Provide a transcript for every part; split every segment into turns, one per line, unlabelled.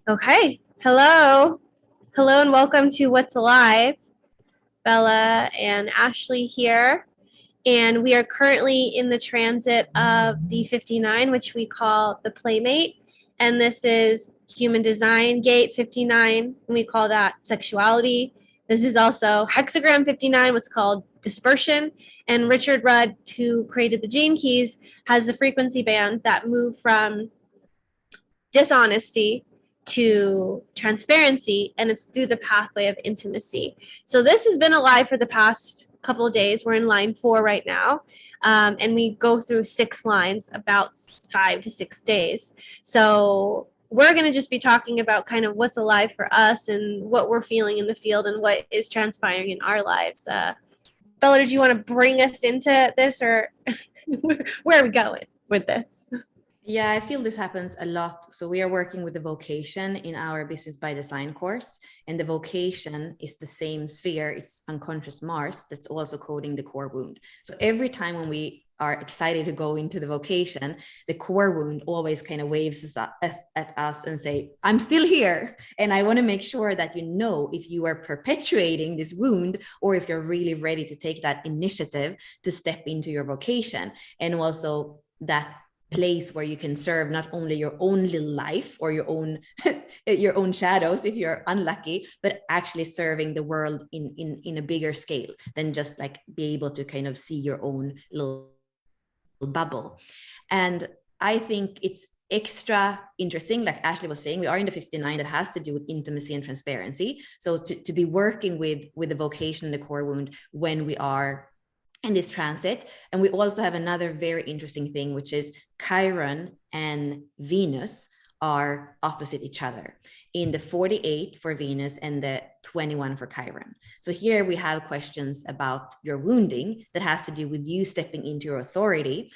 Okay. Hello. Hello and welcome to What's Alive. Bella and Ashley here. And we are currently in the transit of the 59, which we call the Playmate. And this is Human Design Gate 59, and we call that sexuality. This is also Hexagram 59, what's called dispersion. And Richard Rudd, who created the Gene Keys, has a frequency band that move from dishonesty to transparency, and it's through the pathway of intimacy. So this has been alive for the past couple of days. We're in line 4 right now, and we go through 6 lines, about 5 to 6 days. So we're going to just be talking about kind of what's alive for us and what we're feeling in the field and what is transpiring in our lives. Bella, did you want to bring us into this, or where are we going with this?
Yeah, I feel this happens a lot. So we are working with the vocation in our Business by Design course, and the vocation is the same sphere. It's unconscious Mars that's also coding the core wound. So every time when we are excited to go into the vocation, the core wound always kind of waves at us and say, I'm still here. And I want to make sure that you know if you are perpetuating this wound or if you're really ready to take that initiative to step into your vocation. And also that place where you can serve not only your own little life or your own shadows if you're unlucky, but actually serving the world in a bigger scale than just like be able to kind of see your own little bubble. And I think it's extra interesting, like Ashley was saying, we are in the 59 that has to do with intimacy and transparency. So to be working with the vocation and the core wound when we are in this transit. And we also have another very interesting thing, which is Chiron and Venus are opposite each other in the 48 for Venus and the 21 for Chiron. So here we have questions about your wounding that has to do with you stepping into your authority.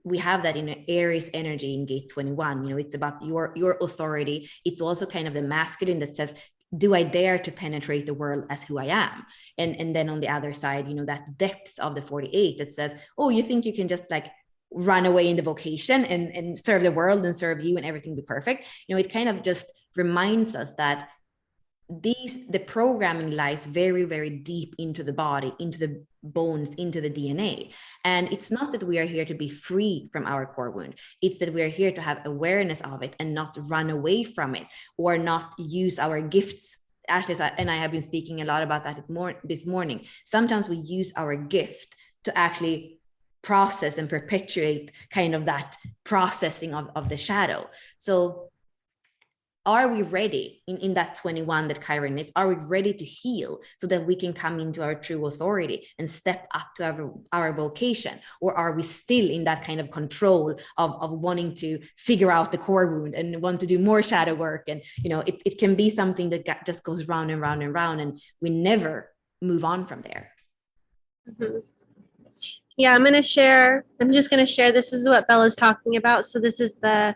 We have that in Aries energy in gate 21. It's about your authority. It's also kind of the masculine that says, do I dare to penetrate the world as who I am? And then on the other side, that depth of the 48 that says, oh, you think you can just like run away in the vocation and serve the world and serve you and everything be perfect. It kind of just reminds us that the programming lies very, very deep into the body, into the bones, into the DNA. And it's not that we are here to be free from our core wound. It's that we are here to have awareness of it and not run away from it or not use our gifts. Ashley and I have been speaking a lot about that this morning. Sometimes we use our gift to actually process and perpetuate kind of that processing of the shadow. So are we ready in that 21 that Chiron is? Are we ready to heal so that we can come into our true authority and step up to our vocation? Or are we still in that kind of control of wanting to figure out the core wound and want to do more shadow work? And, it can be something that just goes round and round and round, and we never move on from there.
Mm-hmm. Yeah, I'm just going to share. This is what Bella's talking about. So this is the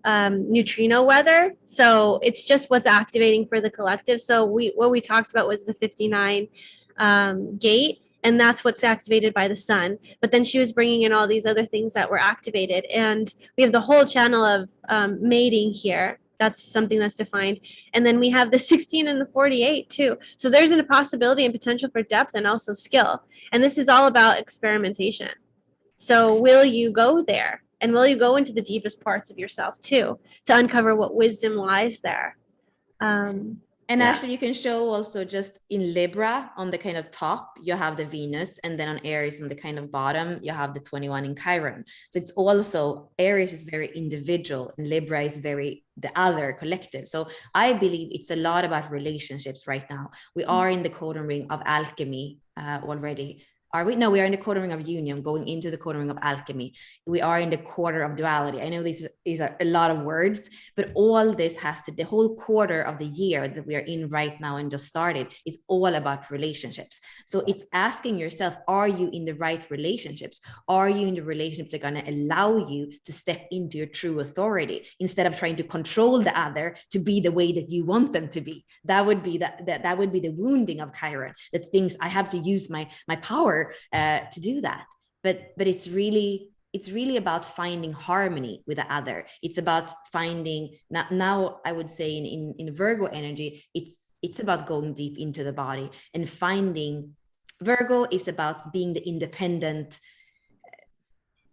neutrino weather. So it's just what's activating for the collective. So what we talked about was the 59 gate, and that's what's activated by the sun. But then she was bringing in all these other things that were activated, and we have the whole channel of mating here. That's something that's defined. And then we have the 16 and the 48 too. So there's a possibility and potential for depth and also skill. And this is all about experimentation. So will you go there? And will you go into the deepest parts of yourself too, to uncover what wisdom lies there?
And actually, you can show also just in Libra on the kind of top, you have the Venus, and then on Aries on the kind of bottom, you have the 21 in Chiron. So it's also, Aries is very individual and Libra is very the other collective. So I believe it's a lot about relationships right now. We are in the codon ring of alchemy already. Are we? No, we are in the quarter ring of union, going into the quarter ring of alchemy. We are in the quarter of duality. I know these are a lot of words, but all this the whole quarter of the year that we are in right now and just started is all about relationships. So it's asking yourself, are you in the right relationships? Are you in the relationships that are going to allow you to step into your true authority instead of trying to control the other to be the way that you want them to be? That would be that would be the wounding of Chiron, that things I have to use my power to do that. But it's really it's really about finding harmony with the other. It's about finding, now I would say in Virgo energy, it's about going deep into the body and finding. Virgo is about being the independent,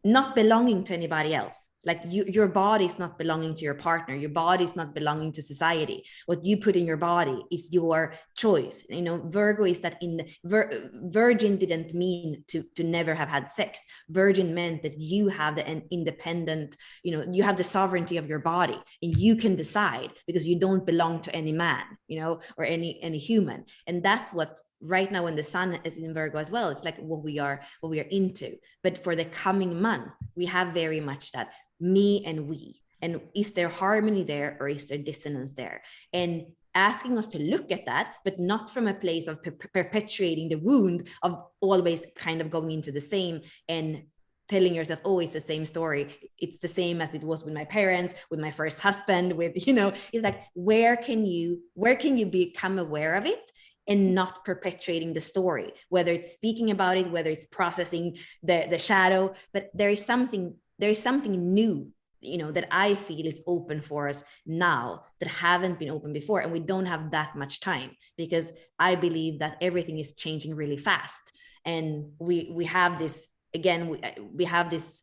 not belonging to anybody else. Like your body is not belonging to your partner. Your body is not belonging to society. What you put in your body is your choice. You know, Virgo is that virgin didn't mean to never have had sex. Virgin meant that you have the independent, you know, you have the sovereignty of your body and you can decide because you don't belong to any man, you know, or any human. And that's what right now when the sun is in Virgo as well, it's like what we are into. But for the coming month, we have very much that me and we. And is there harmony there or is there dissonance there? And asking us to look at that, but not from a place of perpetuating the wound of always kind of going into the same and telling yourself, oh, it's the same story. It's the same as it was with my parents, with my first husband, with, you know, it's like, where can you become aware of it and not perpetuating the story, whether it's speaking about it, whether it's processing the shadow, but there is something new, you know, that I feel is open for us now that haven't been open before. And we don't have that much time because I believe that everything is changing really fast. And we have this, again, we have this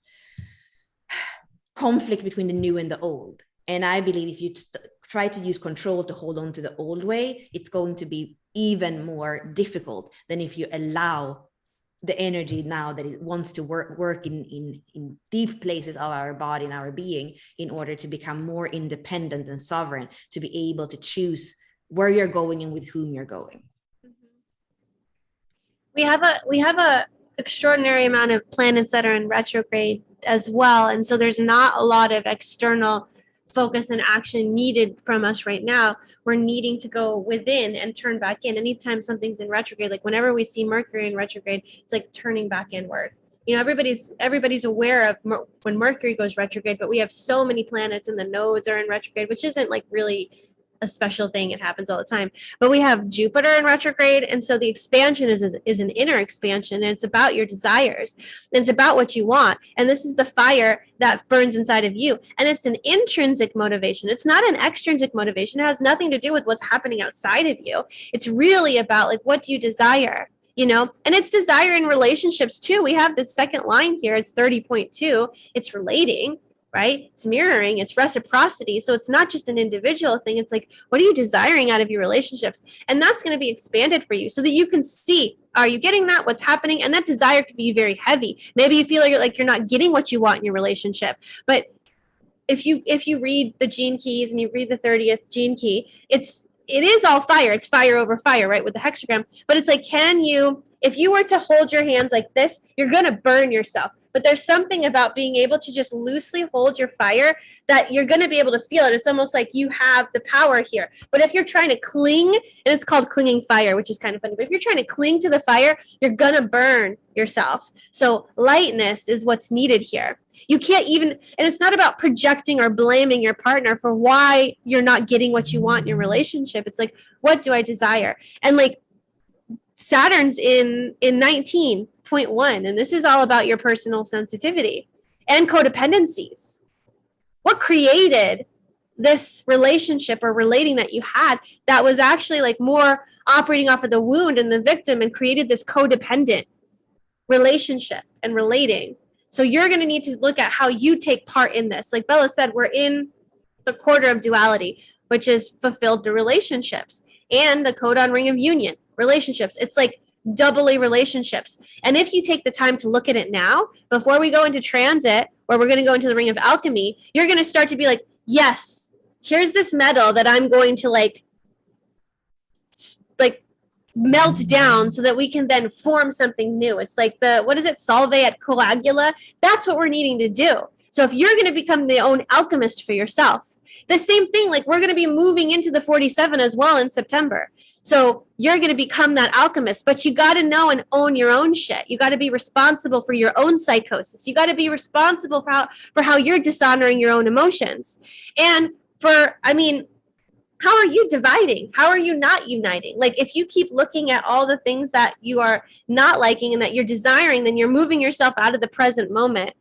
conflict between the new and the old. And I believe if you try to use control to hold on to the old way, it's going to be even more difficult than if you allow the energy now that it wants to work in deep places of our body and our being in order to become more independent and sovereign, to be able to choose where you're going and with whom you're going.
We have a extraordinary amount of planets that are in retrograde as well, and so there's not a lot of external focus and action needed from us right now. We're needing to go within and turn back in. Anytime something's in retrograde, like whenever we see Mercury in retrograde, it's like turning back inward. You know, everybody's aware of when Mercury goes retrograde, but we have so many planets and the nodes are in retrograde, which isn't like really a special thing. It happens all the time. But we have Jupiter in retrograde, and so the expansion is an inner expansion, and it's about your desires, and it's about what you want. And this is the fire that burns inside of you, and it's an intrinsic motivation. It's not an extrinsic motivation. It has nothing to do with what's happening outside of you. It's really about like, what do you desire? You know, and it's desire in relationships too. We have the second line here. It's 30.2. It's relating, right? It's mirroring, it's reciprocity. So it's not just an individual thing. It's like, what are you desiring out of your relationships? And that's going to be expanded for you so that you can see, are you getting that? What's happening? And that desire could be very heavy. Maybe you feel like you're not getting what you want in your relationship. But if you read the gene keys and you read the 30th gene key, it is all fire. It's fire over fire, right? With the hexagram. But it's like, if you were to hold your hands like this, you're going to burn yourself. But there's something about being able to just loosely hold your fire that you're going to be able to feel it. It's almost like you have the power here. But if you're trying to cling, and it's called clinging fire, which is kind of funny, but if you're trying to cling to the fire, you're going to burn yourself. So lightness is what's needed here. You can't even, and it's not about projecting or blaming your partner for why you're not getting what you want in your relationship. It's like, what do I desire? And like Saturn's in 19.1, and this is all about your personal sensitivity and codependencies. What created this relationship or relating that you had that was actually like more operating off of the wound and the victim and created this codependent relationship and relating? So you're going to need to look at how you take part in this. Like Bella said, we're in the quarter of duality, which is fulfilled through relationships, and the codon ring of union, relationships. It's like doubly relationships. And if you take the time to look at it now, before we go into transit, where we're going to go into the ring of alchemy, you're going to start to be like, yes, here's this metal that I'm going to like melt down so that we can then form something new. It's like solve et coagula? That's what we're needing to do. So if you're going to become the own alchemist for yourself, the same thing, like we're going to be moving into the 47 as well in September. So you're going to become that alchemist, but you got to know and own your own shit. You got to be responsible for your own psychosis. You got to be responsible for how you're dishonoring your own emotions. And how are you dividing? How are you not uniting? Like if you keep looking at all the things that you are not liking and that you're desiring, then you're moving yourself out of the present moment.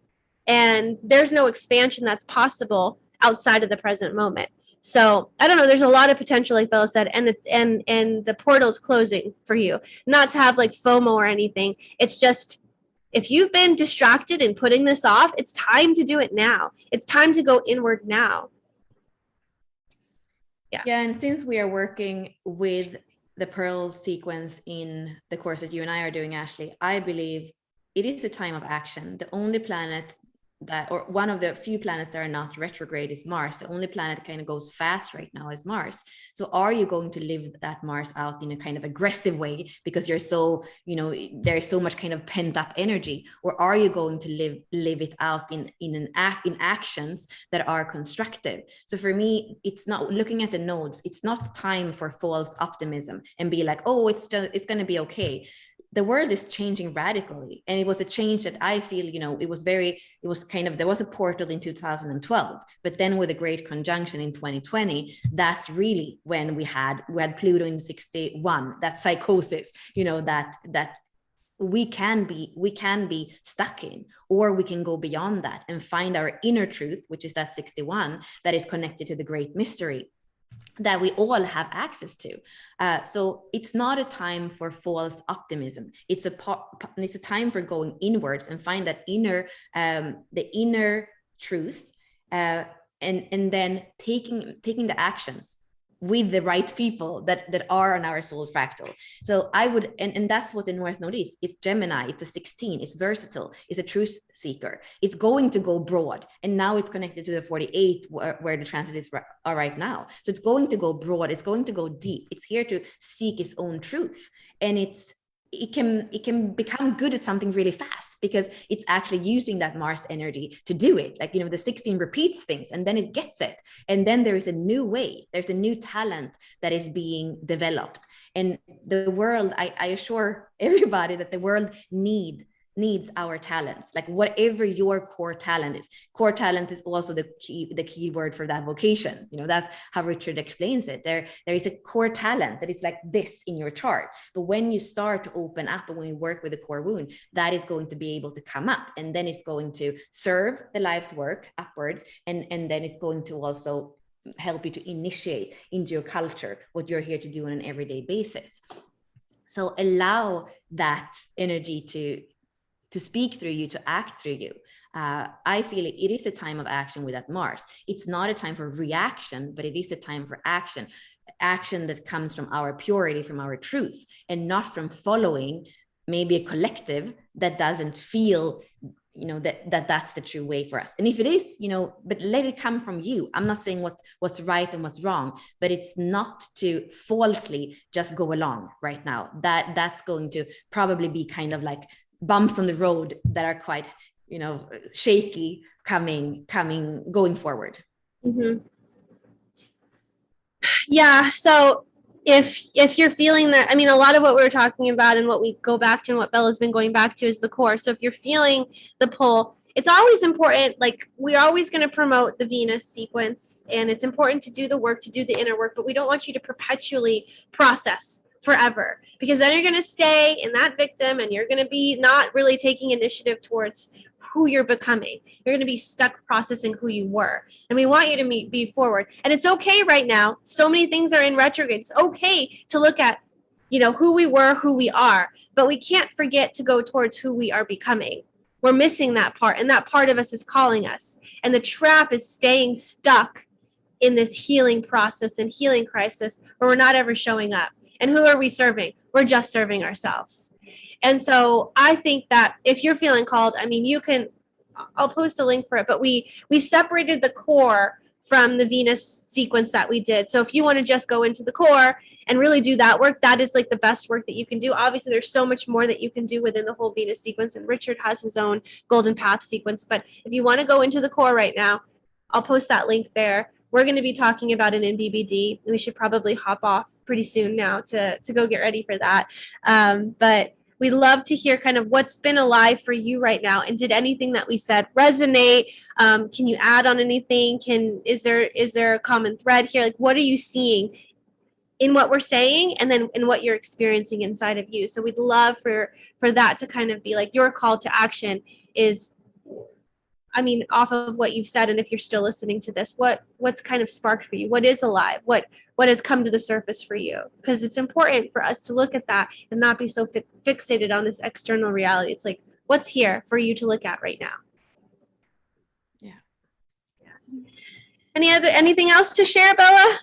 and there's no expansion that's possible outside of the present moment. So I don't know. There's a lot of potential, like Bella said, and the portal's closing for you. Not to have like FOMO or anything. It's just if you've been distracted and putting this off, it's time to do it now. It's time to go inward now.
Yeah, and since we are working with the Pearl sequence in the course that you and I are doing, Ashley, I believe it is a time of action. The only planet that, or one of the few planets that are not retrograde, is Mars. The only planet that kind of goes fast right now is Mars. So are you going to live that Mars out in a kind of aggressive way because you're so, there's so much kind of pent up energy, or are you going to live it out in actions that are constructive? So for me, it's not looking at the nodes. It's not time for false optimism and be like, oh, it's going to be okay. The world is changing radically, and it was a change that I feel, there was a portal in 2012, but then with a great conjunction in 2020, that's really when we had Pluto in 61, that psychosis, that we can be stuck in, or we can go beyond that and find our inner truth, which is that 61 that is connected to the great mystery that we all have access to. So it's not a time for false optimism. It's a time for going inwards and find that the inner truth, and then taking the actions with the right people that are on our soul fractal. So I would, and that's what the North Node is. It's Gemini, it's a 16, it's versatile, it's a truth seeker. It's going to go broad. And now it's connected to the 48 where the transits are right now. So it's going to go broad, it's going to go deep. It's here to seek its own truth. And it can become good at something really fast because it's actually using that Mars energy to do it. Like, the 16 repeats things and then it gets it. And then there is a new way, there's a new talent that is being developed. And the world, I assure everybody that the world needs our talents, like whatever your core talent is. Core talent is also the key word for that vocation. That's how Richard explains it. There is a core talent that is like this in your chart. But when you start to open up and when you work with the core wound, that is going to be able to come up, and then it's going to serve the life's work upwards. And then it's going to also help you to initiate into your culture, what you're here to do on an everyday basis. So allow that energy to speak through you, to act through you. I feel it is a time of action with that Mars. It's not a time for reaction, but it is a time for action that comes from our purity, from our truth, and not from following maybe a collective that doesn't feel, that's the true way for us. And if it is, but let it come from you. I'm not saying what's right and what's wrong, but it's not to falsely just go along right now. That's going to probably be kind of like bumps on the road that are quite, shaky going forward.
Mm-hmm. Yeah. So if you're feeling that, a lot of what we were talking about and what we go back to and what Bella's been going back to is the core. So if you're feeling the pull, it's always important. Like, we're always going to promote the Venus sequence, and it's important to do the work, to do the inner work, but we don't want you to perpetually process forever, because then you're going to stay in that victim and you're going to be not really taking initiative towards who you're becoming. You're going to be stuck processing who you were. And we want you to be forward. And it's okay right now. So many things are in retrograde. It's okay to look at, who we were, who we are, but we can't forget to go towards who we are becoming. We're missing that part, and that part of us is calling us. And the trap is staying stuck in this healing process and healing crisis where we're not ever showing up. And who are we serving? We're just serving ourselves. And so I think that if you're feeling called, you can, I'll post a link for it, but we separated the core from the Venus sequence that we did. So if you want to just go into the core and really do that work, that is like the best work that you can do. Obviously, there's so much more that you can do within the whole Venus sequence, and Richard has his own Golden Path sequence. But if you want to go into the core right now, I'll post that link there. We're going to be talking about it in BBD. We should probably hop off pretty soon now to go get ready for that. But we'd love to hear kind of what's been alive for you right now. And did anything that we said resonate? Can you add on anything? Is there a common thread here? Like, what are you seeing in what we're saying, and then in what you're experiencing inside of you? So we'd love for that to kind of be like your call to action is, I mean, off of what you've said, and if you're still listening to this, what's kind of sparked for you? What is alive? What has come to the surface for you? Because it's important for us to look at that and not be so fixated on this external reality. It's like, what's here for you to look at right now?
Yeah.
Anything else to share, Bella?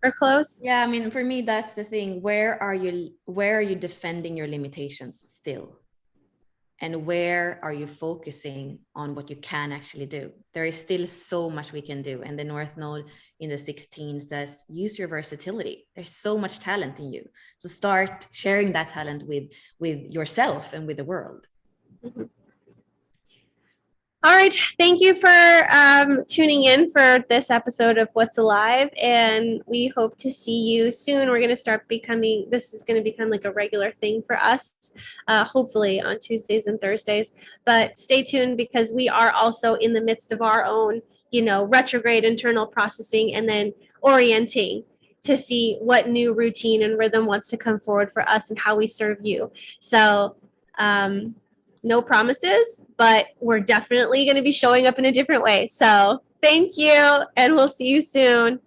Or close?
Yeah, I mean, for me, that's the thing. Where are you defending your limitations still? And where are you focusing on what you can actually do? There is still so much we can do. And the North Node in the 16 says, use your versatility. There's so much talent in you. So start sharing that talent with yourself and with the world.
Mm-hmm. All right. Thank you for tuning in for this episode of What's Alive. And we hope to see you soon. We're going to start this is going to become like a regular thing for us, hopefully on Tuesdays and Thursdays. But stay tuned because we are also in the midst of our own, retrograde internal processing and then orienting to see what new routine and rhythm wants to come forward for us and how we serve you. So, no promises, but we're definitely going to be showing up in a different way. So thank you, and we'll see you soon.